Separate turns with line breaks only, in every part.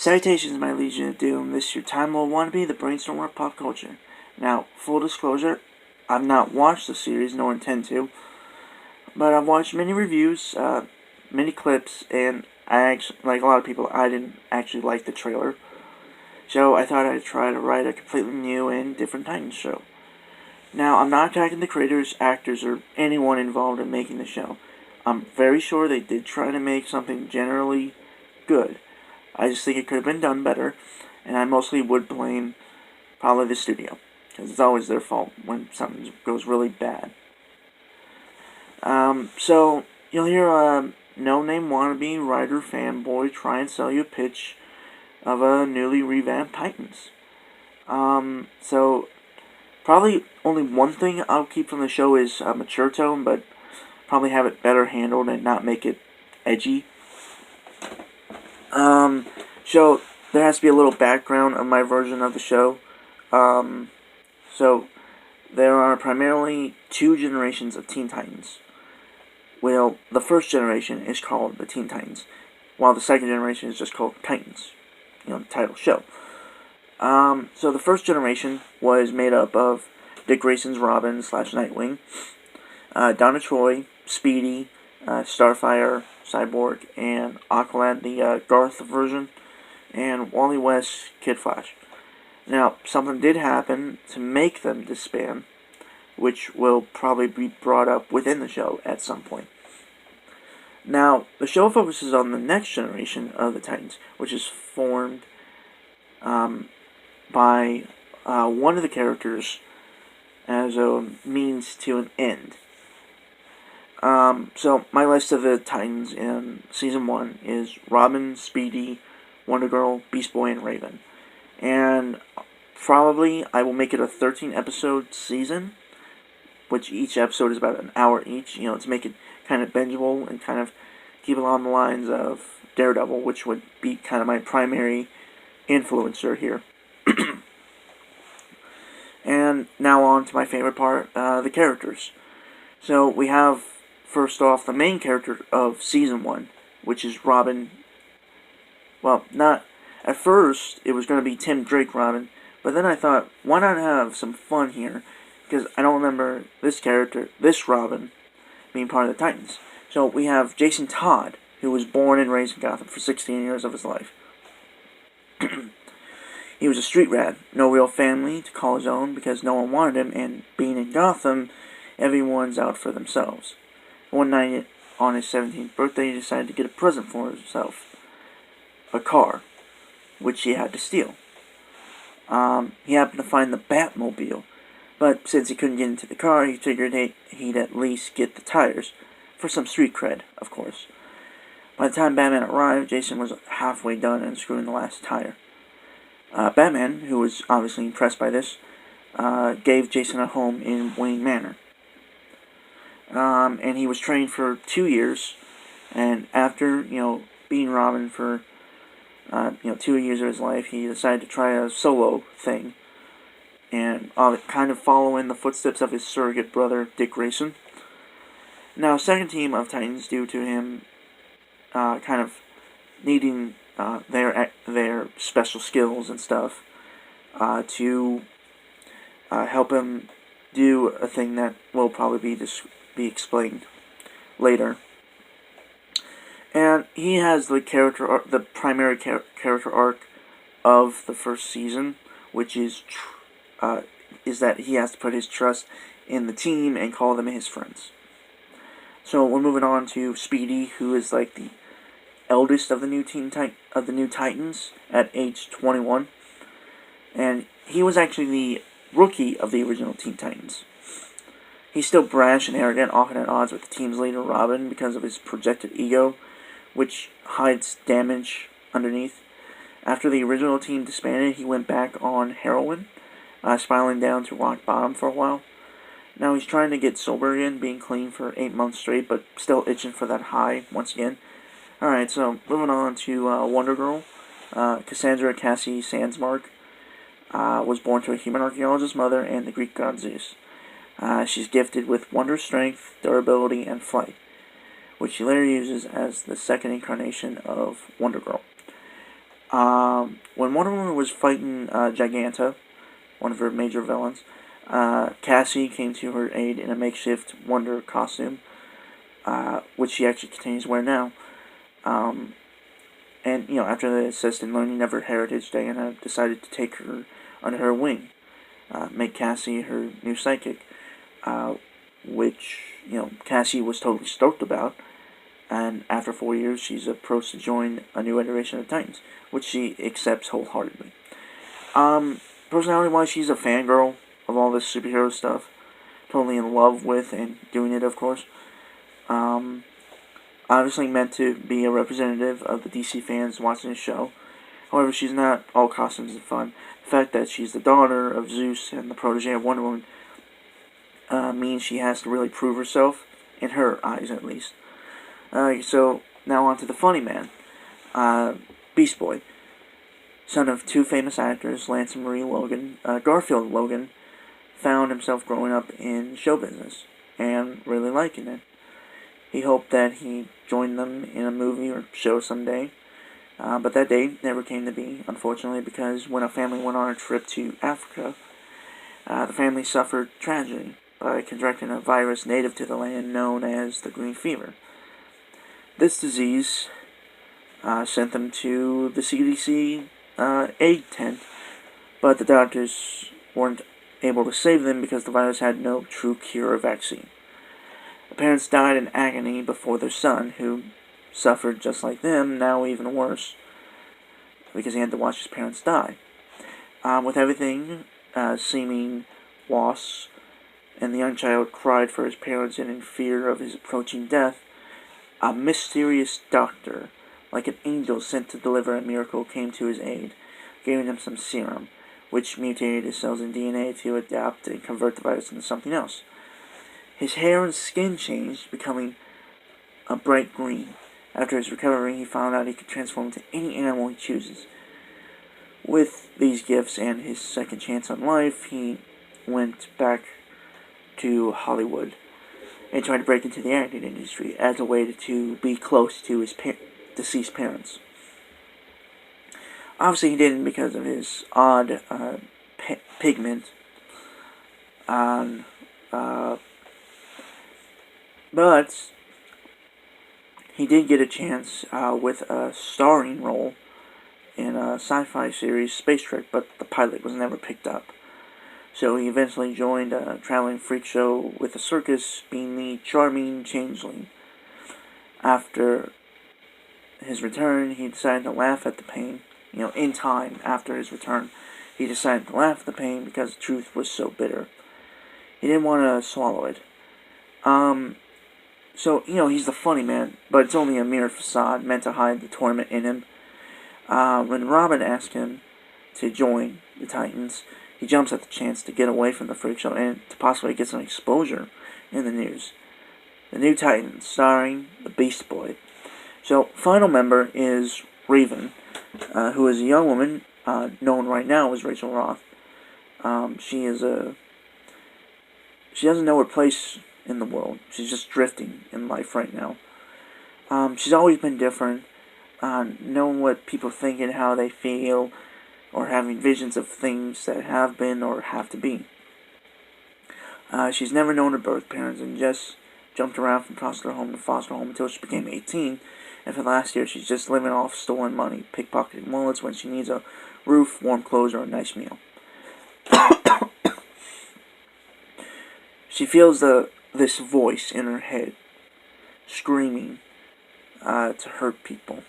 Salutations, my Legion of Doom. This is your Time Lord wannabe, the Brainstormer of pop culture. Now, full disclosure, I've not watched the series, nor intend to, but I've watched many reviews, many clips, and I actually, like a lot of people, I didn't actually like the trailer. So I thought I'd try to write a completely new and different Titans show. Now, I'm not attacking the creators, actors, or anyone involved in making the show. I'm very sure they did try to make something generally good. I just think it could have been done better, and I mostly would blame probably the studio, because it's always their fault when something goes really bad. So, you'll hear a no-name wannabe writer fanboy try and sell you a pitch of a newly revamped Titans. So, probably only one thing I'll keep from the show is a mature tone, but probably have it better handled and not make it edgy. So there has to be a little background of my version of the show. So there are primarily two generations of Teen Titans. Well, the first generation is called the Teen Titans, while the second generation is just called Titans. You know, the title show. So the first generation was made up of Dick Grayson's Robin / Nightwing, Donna Troy, Speedy, Starfire, Cyborg, and Aqualad, the Garth version, and Wally West, Kid Flash. Now, something did happen to make them disband, which will probably be brought up within the show at some point. Now, the show focuses on the next generation of the Titans, which is formed by one of the characters as a means to an end. So my list of the Titans in Season 1 is Robin, Speedy, Wonder Girl, Beast Boy, and Raven. And probably I will make it a 13-episode season, which each episode is about an hour each, to make it kind of bingeable and kind of keep along the lines of Daredevil, which would be kind of my primary influencer here. And now on to my favorite part, the characters. So we have, first off, the main character of Season 1, which is Robin. Well, not... At first, it was going to be Tim Drake Robin, but then I thought, why not have some fun here? Because I don't remember this character, this Robin, being part of the Titans. So we have Jason Todd, who was born and raised in Gotham for 16 years of his life. He was a street rat, no real family to call his own because no one wanted him, and being in Gotham, everyone's out for themselves. One night on his 17th birthday, he decided to get a present for himself. A car, which he had to steal. He happened to find the Batmobile, but since he couldn't get into the car, he figured he'd at least get the tires, for some street cred, of course. By the time Batman arrived, Jason was halfway done unscrewing the last tire. Batman, who was obviously impressed by this, gave Jason a home in Wayne Manor. And he was trained for 2 years, and after, being Robin for, 2 years of his life, he decided to try a solo thing, and kind of follow in the footsteps of his surrogate brother, Dick Grayson. Now, second team of Titans, due to him kind of needing their special skills and stuff to help him do a thing that will probably be explained later. And he has the primary character arc of the first season, which is that he has to put his trust in the team and call them his friends. So we're moving on to Speedy, who is like the eldest of the new Titans at age 21, and he was actually the rookie of the original Teen Titans. He's still brash and arrogant, often at odds with the team's leader Robin because of his projected ego, which hides damage underneath. After the original team disbanded, he went back on heroin, spiraling down to rock bottom for a while. Now he's trying to get sober again, being clean for 8 months straight, but still itching for that high once again. Alright, so moving on to Wonder Girl. Cassandra Cassie Sandsmark was born to a human archaeologist's mother and the Greek god Zeus. She's gifted with wondrous strength, durability, and flight, which she later uses as the second incarnation of Wonder Girl. When Wonder Woman was fighting Giganta, one of her major villains, Cassie came to her aid in a makeshift Wonder costume, which she actually continues to wear now. And, after the assistant learning of her heritage, Diana decided to take her under her wing, make Cassie her new psychic, which, Cassie was totally stoked about. And after 4 years, she's approached to join a new iteration of Titans, which she accepts wholeheartedly. Personality-wise, she's a fangirl of all this superhero stuff, totally in love with and doing it, of course. Obviously meant to be a representative of the DC fans watching the show. However, she's not all costumes and fun. The fact that she's the daughter of Zeus and the protege of Wonder Woman means she has to really prove herself, in her eyes at least. So, now on to the funny man. Beast Boy. Son of two famous actors, Lance and Marie Logan, Garfield Logan found himself growing up in show business and really liking it. He hoped that he joined them in a movie or show someday, but that day never came to be, unfortunately, because when a family went on a trip to Africa, the family suffered tragedy by contracting a virus native to the land known as the green fever. This disease sent them to the CDC aid tent, but the doctors weren't able to save them because the virus had no true cure or vaccine. The parents died in agony before their son, who suffered just like them, now even worse, because he had to watch his parents die. With everything seeming loss, and the young child cried for his parents and in fear of his approaching death, a mysterious doctor, like an angel sent to deliver a miracle, came to his aid, giving him some serum, which mutated his cells and DNA to adapt and convert the virus into something else. His hair and skin changed, becoming a bright green. After his recovery, he found out he could transform into any animal he chooses. With these gifts and his second chance on life, he went back to Hollywood and tried to break into the acting industry as a way to be close to his deceased parents. Obviously, he didn't because of his odd pigment. But he did get a chance with a starring role in a sci-fi series, Space Trek, but the pilot was never picked up. So he eventually joined a traveling freak show with a circus, being the charming changeling. After his return, he decided to laugh at the pain. In time, after his return, he decided to laugh at the pain because the truth was so bitter. He didn't want to swallow it. So, he's the funny man, but it's only a mere facade meant to hide the torment in him. When Robin asked him to join the Titans, he jumps at the chance to get away from the freak show and to possibly get some exposure in the news. The New Titans, starring the Beast Boy. So, final member is Raven, who is a young woman known right now as Rachel Roth. She doesn't know her place in the world. She's just drifting in life right now. She's always been different, knowing what people think and how they feel, or having visions of things that have been or have to be. She's never known her birth parents and just jumped around from foster home to foster home until she became 18, and for the last year she's just living off stolen money, pickpocketing wallets when she needs a roof, warm clothes, or a nice meal. She feels this voice in her head screaming to hurt people.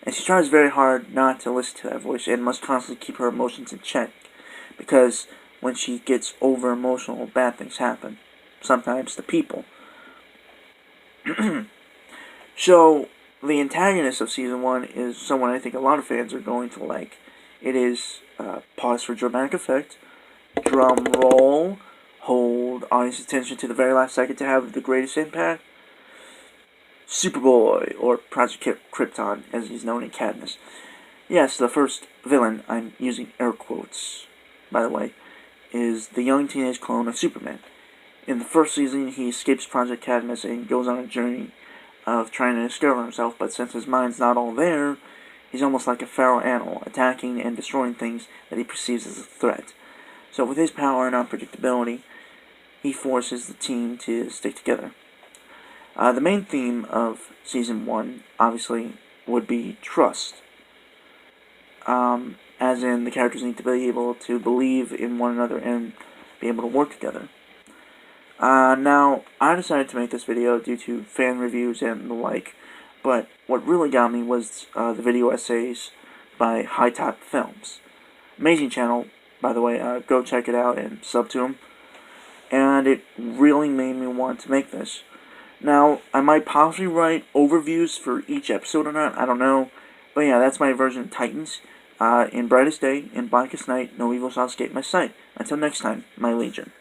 And she tries very hard not to listen to that voice and must constantly keep her emotions in check, because when she gets over emotional, bad things happen. Sometimes to people. So, the antagonist of Season 1 is someone I think a lot of fans are going to like. It is, pause for dramatic effect, drum roll, hold audience attention to the very last second to have the greatest impact, Superboy, or Project Krypton, as he's known in Cadmus. Yes, the first villain, I'm using air quotes, by the way, is the young teenage clone of Superman. In the first season, he escapes Project Cadmus and goes on a journey of trying to discover himself, but since his mind's not all there, He's almost like a feral animal, attacking and destroying things that he perceives as a threat. So with his power and unpredictability, he forces the team to stick together. The main theme of Season 1, obviously, would be trust. As in, the characters need to be able to believe in one another and be able to work together. Now, I decided to make this video due to fan reviews and the like, but what really got me was the video essays by High Top Films. Amazing channel, by the way, go check it out and sub to him. And it really made me want to make this. Now, I might possibly write overviews for each episode or not, I don't know. But yeah, that's my version of Titans. In brightest day, in blackest night, no evil shall escape my sight. Until next time, my legion.